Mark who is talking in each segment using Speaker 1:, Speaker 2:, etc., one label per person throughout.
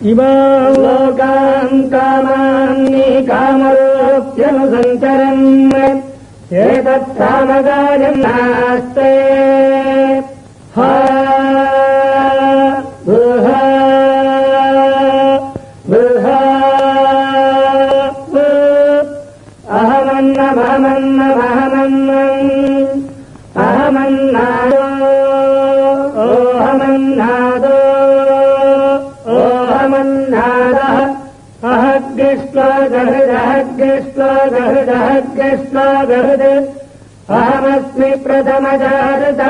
Speaker 1: ఇమాం లోకాన్ కామాన్ని కామరూప్యనుసంచరన్ ఏతత్ కామకార్యం నాస్తే అహమస్మి ప్రథమజాత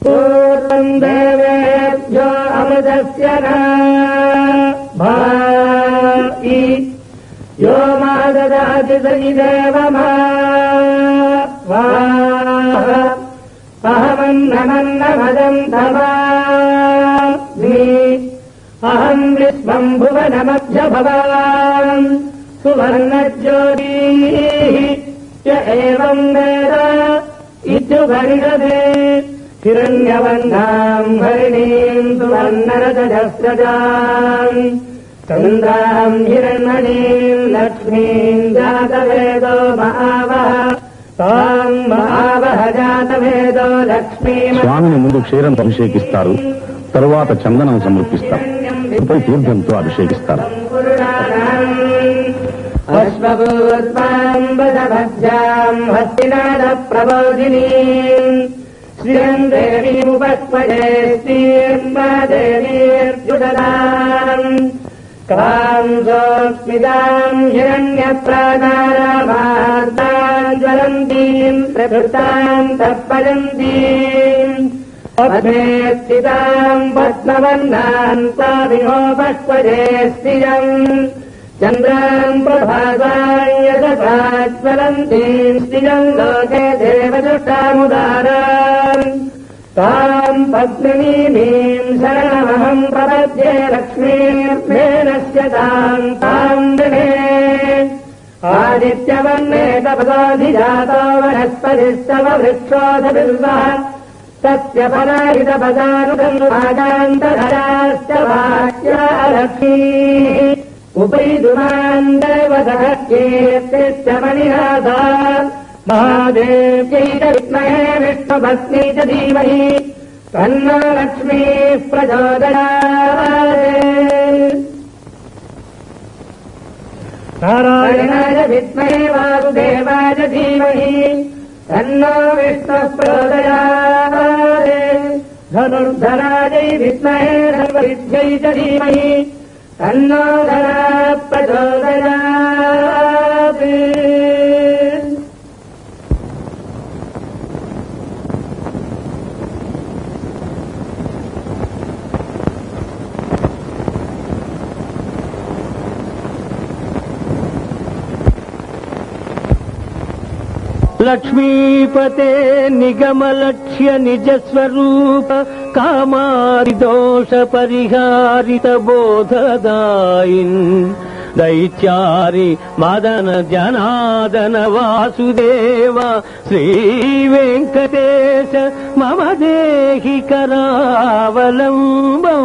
Speaker 1: పూర్వం దేవేభ్యో అమృతస్య భాయి యో మా దదాతి సైదేవ అహమన్నమన్నమదం తమామి అహం విశ్వం భువనమధ్యభవాన్ సువర్ణజ్యోతి ఏవం వేద ఇత్యుపనిషదే హిరణ్యవర్ణాం హరిణీం సువర్ణరజస్రజాం చంద్రాం హిరణ్మణీం లక్ష్మీం జాతవేదో మహావహ తాం మహావహ జాతవేదో లక్ష్మీ.
Speaker 2: స్వామిని ముందు క్షీరంతో అభిషేకిస్తారు, తరువాత చందనం సమర్పిస్తారు, తీర్థంతో అభిషేకిస్తారు.
Speaker 1: అశ్వభూత్పాంబభద్రాం హస్తినాద ప్రబోధినీం శ్రీయం దేవీముపస్పదేవీర్జుదదాం కాంసోస్మితాం హిరణ్యప్రాణారామార్తాం జ్వలంతీం ప్రకృతాం తప్పజంతీం పద్మే స్థితాం పద్మవర్ణాం స్వామినోపస్పదే శ్రియం చంద్రాం ప్రభాసాం యశసాజ్వలంతీం శ్రియం లోకే దేవదుష్టాముదారాం తాం పద్మినీమీం శరణమహం ప్రపద్యే లక్ష్మీర్మేణస్య తాం తాం వినే ఆదిత్యవర్ణే తపసాధిజాతో వనస్పతిస్తవ వృక్షోధవిర్వః తస్య ఫలాహితపదానుసంవాదాంతధరాశ్చ వాక్యా లక్ష్మీః ఉపైదుమాన్ దేవతః కీర్తిశ్చ మణినాథా మహాదేవ్యై చ విద్మహే విష్ణుపత్నీ చ ధీమహి తన్నో లక్ష్మీః ప్రచోదయాత్. నారాయణాయ విద్మహే వాసుదేవాయ ధీమహి తన్నో విష్ణుః ప్రచోదయాత్. ధనుర్ధరాజై విద్మహే ధర్మవిద్యై చ ధీమహి తన్నో ధరా ప్రచోదయాత్.
Speaker 3: లక్ష్మీపతే నిగమలక్ష్య నిజస్వరూప కామారిదోష పరిహారిత బోధదాయిన్ దైత్యారి మదన జనాదన వాసుదేవ శ్రీ వెంకటేశ మమ దేహి కరావలంబం.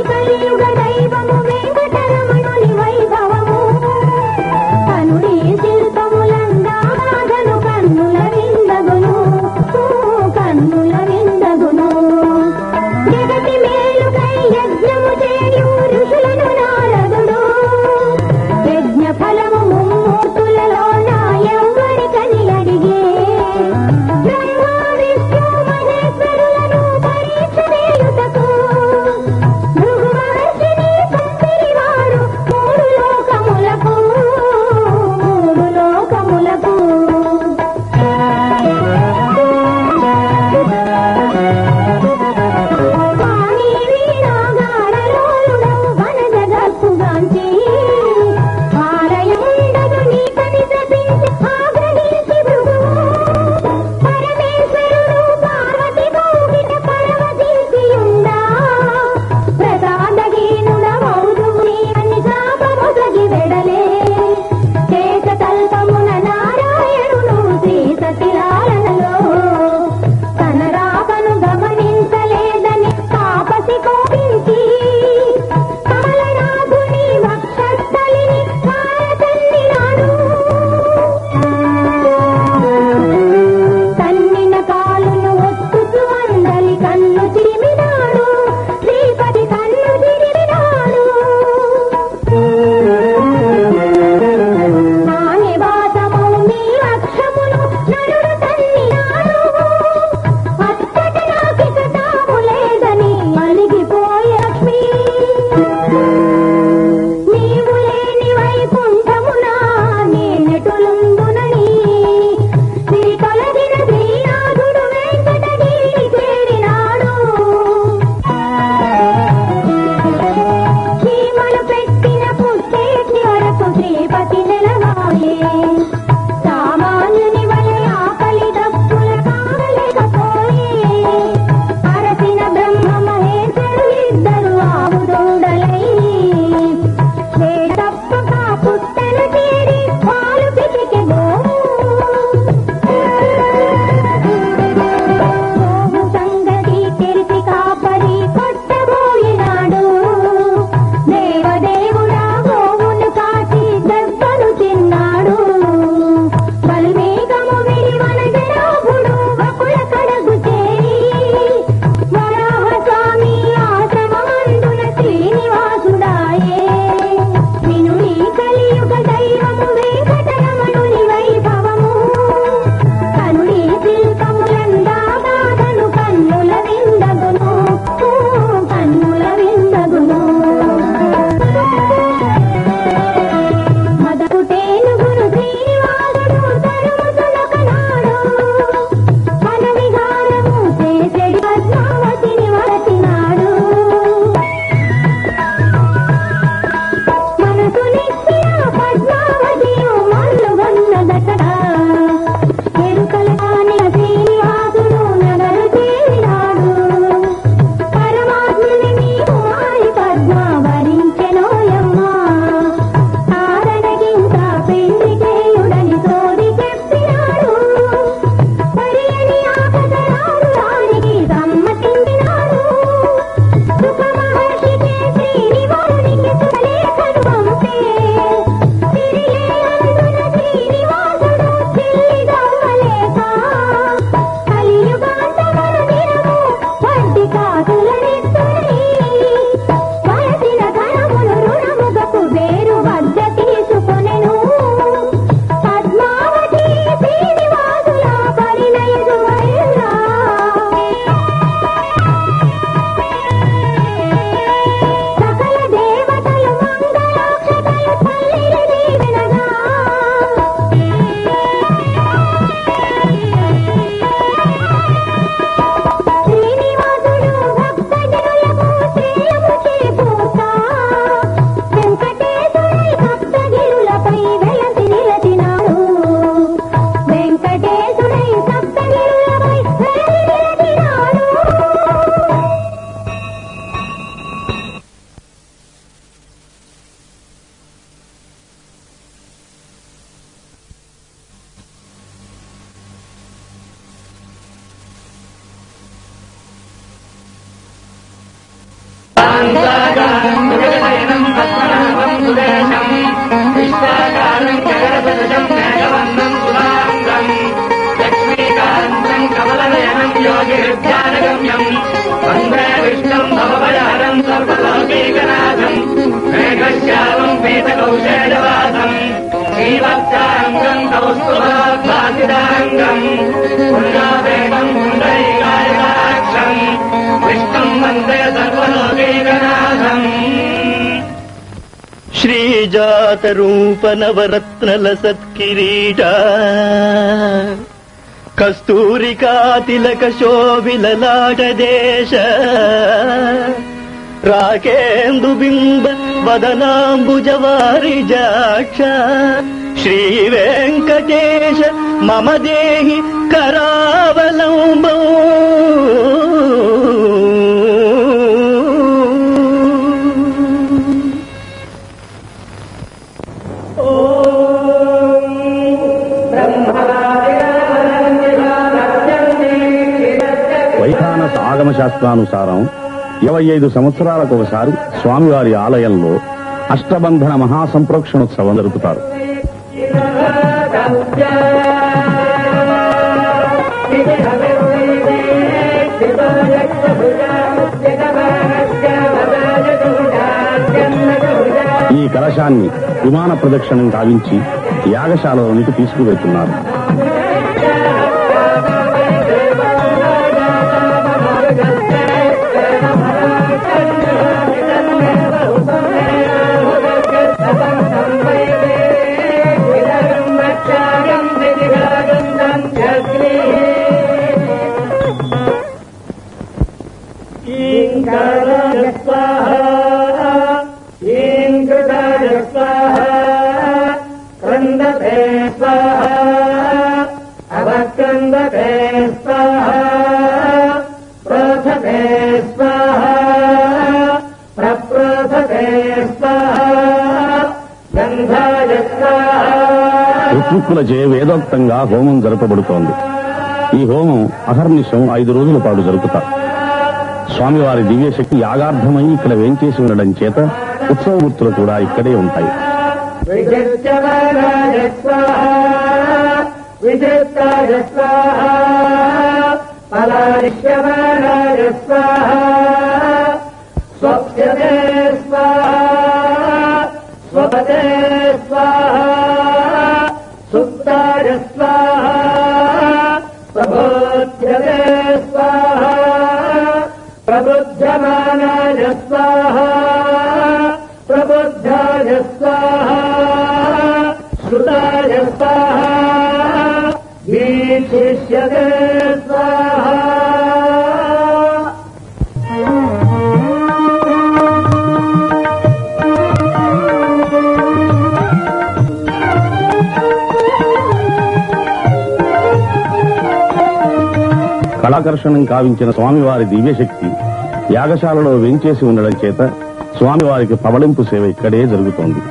Speaker 4: కలియుగ
Speaker 1: सर्वलोकैकनाथम् मेघश्यामम् पीतकौशेयवासम् श्रीवत्साङ्गम् कौस्तुभोद्भासिताङ्गम् पुण्योदेवम् पुण्डरीकायताक्षम् विष्णुम् वन्दे सर्वलोकैकनाथम्
Speaker 3: శ్రీజాత రూప నవరత్నల సత్కిరీట కస్తూరికా తిలక శోభిలలాట దేశ రాకేందు బింబ వదనాంబుజవారి జాక్ష శ్రీ వెంకటేశ మమ దేహి కరావలంబం
Speaker 2: వైఖానస ఆగమ శాస్త్రానుసారం 25 సంవత్సరాలకు ఒకసారి స్వామివారి ఆలయంలో అష్టబంధన మహాసంప్రోక్షణోత్సవం జరుపుతారు. ఈ కలశాన్ని విమాన ప్రదక్షిణం గావించి యాగశాలలోనికి తీసుకువెళ్తున్నారు. ఋత్విక్కులచే వేదోక్తంగా హోమం జరపబడుతోంది. ఈ హోమం అహర్నిశం 5 రోజుల పాటు జరుపుతారు. స్వామివారి దివ్యశక్తి యాగార్థమై ఇక్కడ వేంచేసి ఉండడం చేత ఉత్సవమూర్తులు కూడా ఇక్కడే ఉంటాయి.
Speaker 1: प्रबुद्धमानाय स्वाहा प्रबुद्धाय स्वाहा श्रुताय स्वाहा वीक्षिष्यते स्वाहा
Speaker 2: కళాకర్షణం కావించిన స్వామివారి దివ్యశక్తి యాగశాలలో వెంచేసి ఉండడం చేత స్వామివారికి పవళింపు సేవ ఇక్కడే జరుగుతోంది.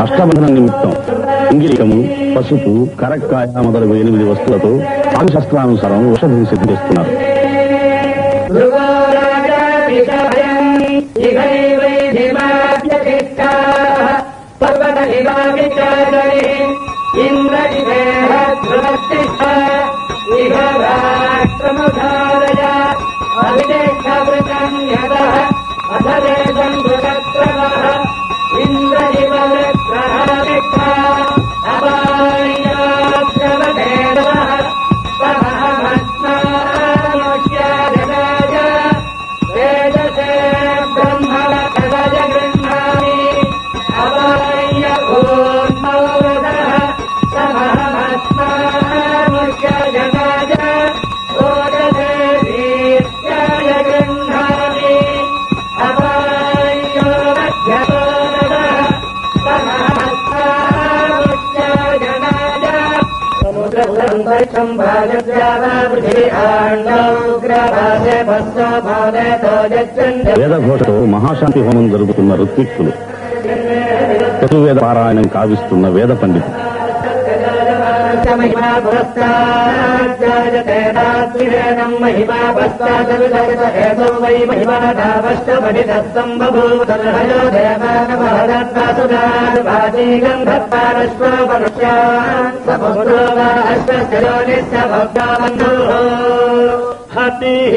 Speaker 2: అష్టబంధనం నిమిత్తం ఇంగిలికము, పసుపు, కరక్కాయ మొదలగు 8 వస్తువులతో ఆగమశాస్త్రానుసారం ఔషధం సిద్ధం చేస్తున్నారు.
Speaker 1: ఇంద్రజివల
Speaker 2: వేదఘోషతో మహాశాంతి హోమం జరుగుతున్న ఋత్విక్కులు, చతుర్వేద పారాయణం కావిస్తున్న వేద పండితులు,
Speaker 1: महिमा पुरस्ताज्जायते दात्विरेणम् महिमा पश्चादविदयतो वै महिमा धावश्चपरिदत्तम् बभूवतर्हयो देवानमहदत्वासुराद्भाजीगम् धत्तारश्वपरुष्यान् सपुत्रो वा अश्वस्य योनिश्च भक्ताबन्धुः हतिः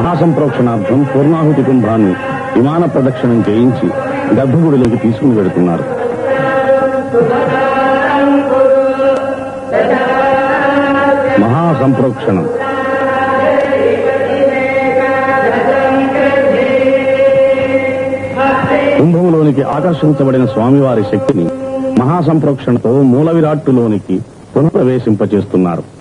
Speaker 2: మహాసంప్రోక్షణార్థం పూర్ణాహుతి కుంభాన్ని విమాన ప్రదక్షిణం చేయించి గర్భగుడిలోకి తీసుకుని వెడుతున్నారు. మహాసంప్రోక్షణం కుంభంలోనికి ఆకర్షించబడిన స్వామివారి శక్తిని మహాసంప్రోక్షణతో మూల విరాట్టులోనికి పునఃప్రవేశింపచేస్తున్నారు.